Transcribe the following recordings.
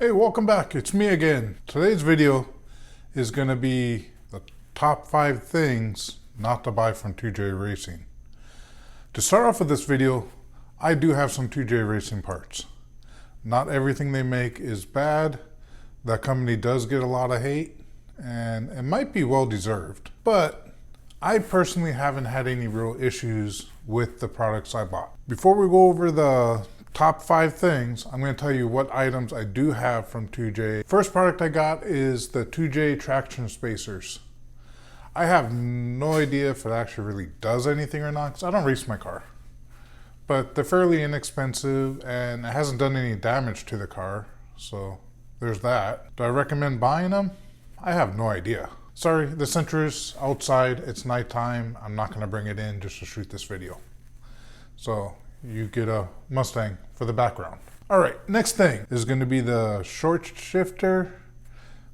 Hey, welcome back. It's me again. Today's video is going to be the top 5 things not to buy from 2J Racing. To start off with this video, I do have some 2J Racing parts. Not everything they make is bad. That company does get a lot of hate, and it might be well deserved. But I personally haven't had any real issues with the products I bought. Before we go over the top 5 things, I'm going to tell you what items I do have from 2J. First product I got is the 2J traction spacers. I have no idea if it actually really does anything or not, because I don't race my car. But they're fairly inexpensive and it hasn't done any damage to the car, so there's that. Do I recommend buying them? I have no idea. Sorry, the Sentra's outside, it's nighttime. I'm not going to bring it in just to shoot this video. So you get a Mustang for the background. All right, next thing is going to be the short shifter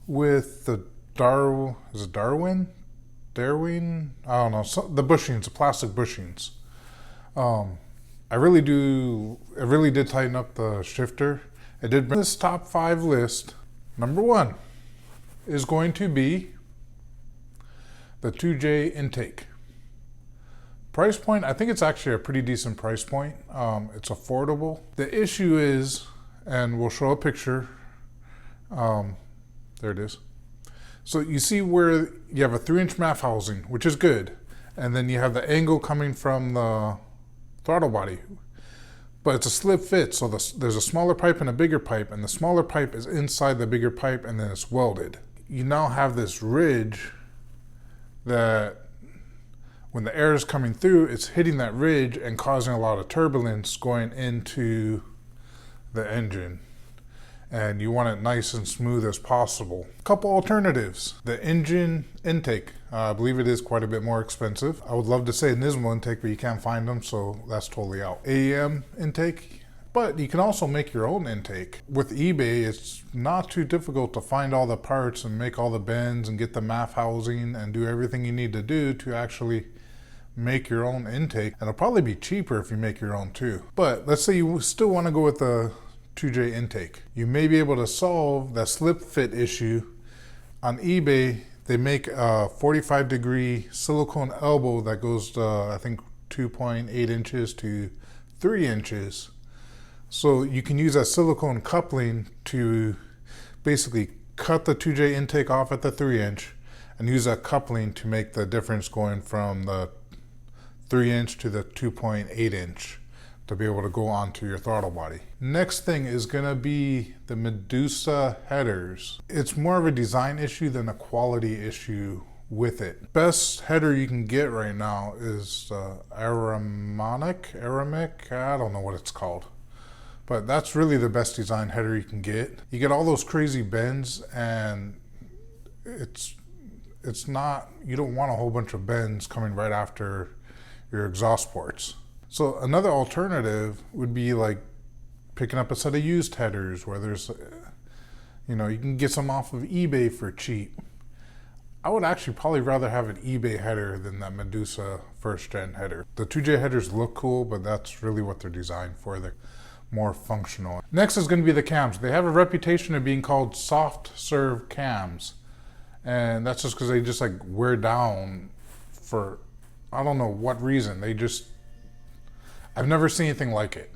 with the Darwin? I don't know, the bushings, the plastic bushings. It really did tighten up the shifter. It did bring this top 5 list. Number 1 is going to be the 2J intake. Price point, I think it's actually a pretty decent price point. It's affordable. The issue is, and we'll show a picture. There it is. So you see where you have a 3-inch MAF housing, which is good. And then you have the angle coming from the throttle body. But it's a slip fit, so there's a smaller pipe and a bigger pipe, and the smaller pipe is inside the bigger pipe and then it's welded. You now have this ridge that when the air is coming through, it's hitting that ridge and causing a lot of turbulence going into the engine. And you want it nice and smooth as possible. A couple alternatives. The engine intake. I believe it is quite a bit more expensive. I would love to say Nismo intake, but you can't find them, so that's totally out. AEM intake. But you can also make your own intake. With eBay, it's not too difficult to find all the parts and make all the bends and get the MAF housing and do everything you need to do to actually make your own intake. And it'll probably be cheaper if you make your own too. But let's say you still want to go with the 2J intake. You may be able to solve that slip fit issue. On eBay, they make a 45-degree silicone elbow that goes to, I think, 2.8 inches to 3 inches. So you can use that silicone coupling to basically cut the 2J intake off at the 3-inch and use that coupling to make the difference going from the 3-inch to the 2.8-inch to be able to go onto your throttle body. Next thing is gonna be the Medusa headers. It's more of a design issue than a quality issue with it. Best header you can get right now is Aramic, I don't know what it's called. But that's really the best design header you can get. You get all those crazy bends and it's not, you don't want a whole bunch of bends coming right after your exhaust ports. So another alternative would be like picking up a set of used headers where there's, you can get some off of eBay for cheap. I would actually probably rather have an eBay header than that Medusa first gen header. The 2J headers look cool, but that's really what they're designed for. They're more functional. Next is going to be the cams. They have a reputation of being called soft serve cams. And that's just because they just like wear down for, I don't know what reason. I've never seen anything like it.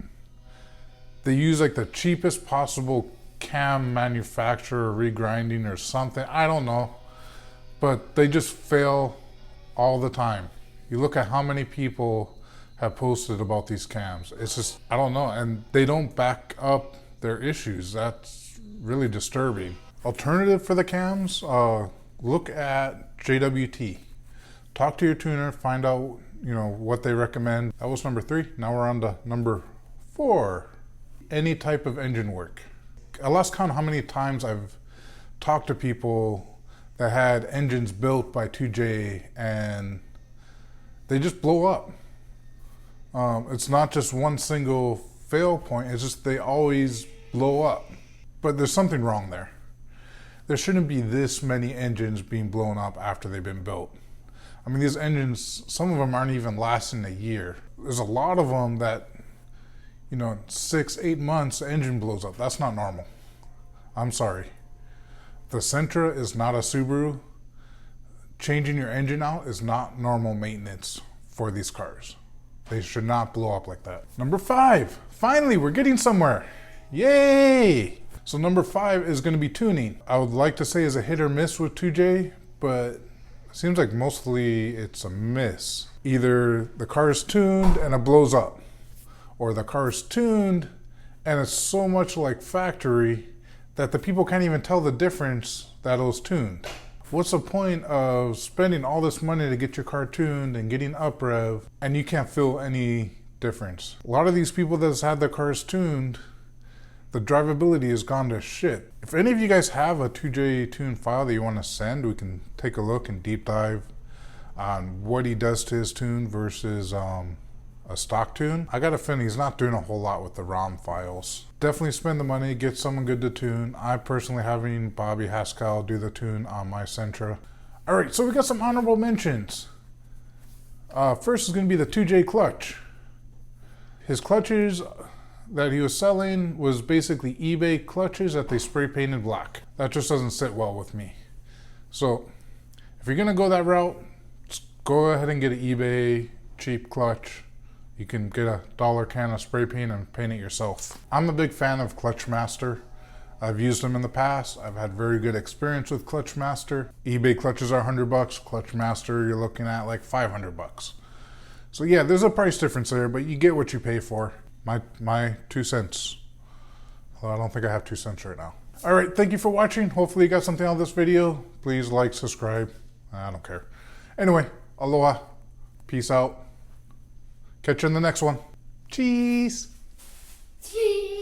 They use like the cheapest possible cam manufacturer, regrinding or something. I don't know. But they just fail all the time. You look at how many people have posted about these cams. It's just, I don't know. And they don't back up their issues. That's really disturbing. Alternative for the cams, look at JWT. Talk to your tuner, find out, what they recommend. That was number 3. Now we're on to number 4. Any type of engine work. I lost count how many times I've talked to people that had engines built by 2J and they just blow up. It's not just one single fail point, it's just they always blow up. But there's something wrong there. There shouldn't be this many engines being blown up after they've been built. I mean, these engines, some of them aren't even lasting a year. There's a lot of them that, 6-8 months, the engine blows up. That's not normal. I'm sorry. The Sentra is not a Subaru. Changing your engine out is not normal maintenance for these cars. They should not blow up like that. Number 5, finally, we're getting somewhere. Yay! So number 5 is going to be tuning. I would like to say is a hit or miss with 2J, but it seems like mostly it's a miss. Either the car is tuned and it blows up, or the car is tuned and it's so much like factory that the people can't even tell the difference that it was tuned. What's the point of spending all this money to get your car tuned and getting up rev and you can't feel any difference? A lot of these people that's had their cars tuned, the drivability has gone to shit. If any of you guys have a 2J tune file that you want to send, we can take a look and deep dive on what he does to his tune versus a stock tune. I got a feeling he's not doing a whole lot with the ROM files. Definitely spend the money, get someone good to tune. I personally having Bobby Haskell do the tune on my Sentra. All right, so we got some honorable mentions. First is going to be the 2J clutch. His clutches that he was selling was basically eBay clutches that they spray painted black. That just doesn't sit well with me. So if you're gonna go that route, just go ahead and get an eBay cheap clutch. You can get a $1 can of spray paint and paint it yourself. I'm a big fan of Clutch Master. I've used them in the past. I've had very good experience with Clutch Master. eBay clutches are $100. Clutch Master, you're looking at like $500. So yeah, there's a price difference there, but you get what you pay for. My 2 cents. Well, I don't think I have 2 cents right now. All right, thank you for watching. Hopefully you got something out of this video. Please like, subscribe. I don't care. Anyway, aloha. Peace out. Catch you in the next one. Cheese.